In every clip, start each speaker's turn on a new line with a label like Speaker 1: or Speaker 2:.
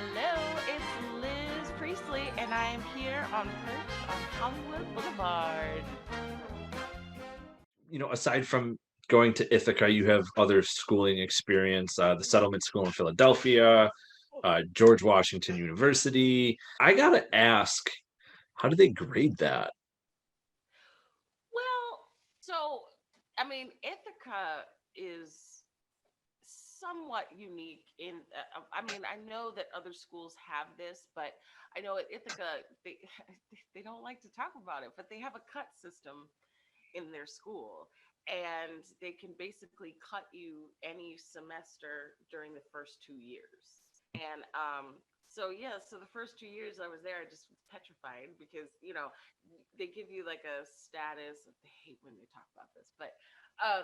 Speaker 1: Hello, it's Liz Priestley, and I am here on Perch on Hollywood Boulevard.
Speaker 2: Aside from going to Ithaca, you have other schooling experience, the Settlement School in Philadelphia, George Washington University. I gotta ask, how do they grade that?
Speaker 1: Well, so Ithaca is somewhat unique I know that other schools have this, but I know at Ithaca they don't like to talk about it, but they have a cut system in their school, and they can basically cut you any semester during the first 2 years. And so the first 2 years I was there, I just was petrified because they give you like a status. They hate when they talk about this, but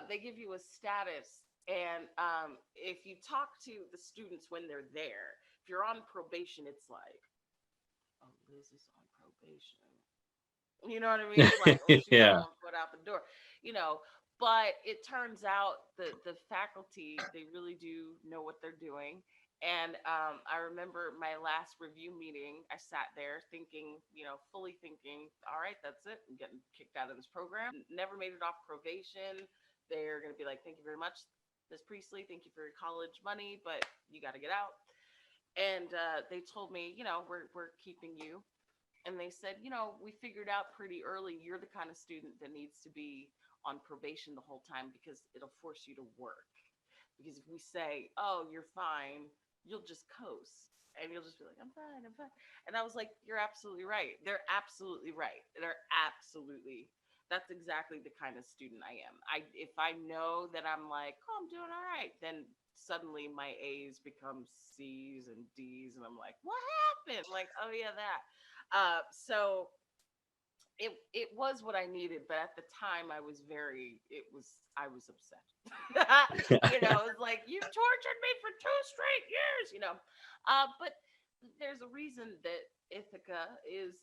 Speaker 1: they give you a status. And if you talk to the students when they're there, if you're on probation, it's like, oh, Liz is on probation. You know what I mean? It's like, oh, she's on
Speaker 2: Yeah.
Speaker 1: one foot out the door, you know. But it turns out the faculty, they really do know what they're doing. And I remember my last review meeting, I sat there thinking, fully thinking, all right, that's it. I'm getting kicked out of this program. Never made it off probation. They're going to be like, thank you very much, Ms. Priestley. Thank you for your college money, but you got to get out. And they told me, we're keeping you. And they said, we figured out pretty early you're the kind of student that needs to be on probation the whole time because it'll force you to work. Because if we say, oh, you're fine, you'll just coast and you'll just be like, I'm fine, I'm fine. And I was like, you're absolutely right. They're absolutely right. That's exactly the kind of student I am. If I know that I'm like, oh, I'm doing all right, then suddenly my A's become C's and D's, and I'm like, what happened? Like, oh yeah, that. So it was what I needed, but at the time I was upset. It's like you tortured me for 2 straight years. But there's a reason that Ithaca is,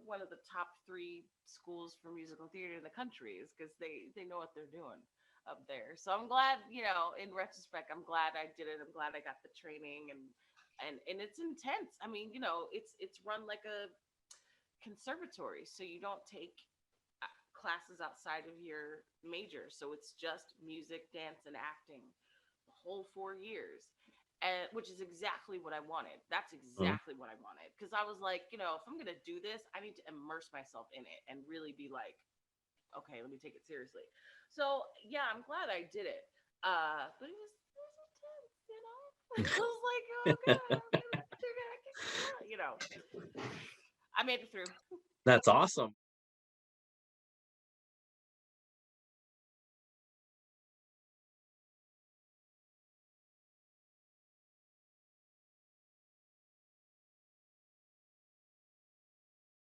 Speaker 1: one of the top three schools for musical theater in the country is because they know what they're doing up there. So I'm glad, in retrospect, I'm glad I did it. I'm glad I got the training and it's intense. I mean, it's run like a conservatory, so you don't take classes outside of your major. So it's just music, dance, and acting the whole 4 years. And which is exactly what I wanted. That's
Speaker 2: Mhm.
Speaker 1: exactly what I wanted. Because I was like, if I'm gonna do this, I need to immerse myself in it and really be like, okay, let me take it seriously. So yeah, I'm glad I did it. But it was intense, it was like, oh god, they're gonna kick me out, I made it through.
Speaker 2: That's awesome.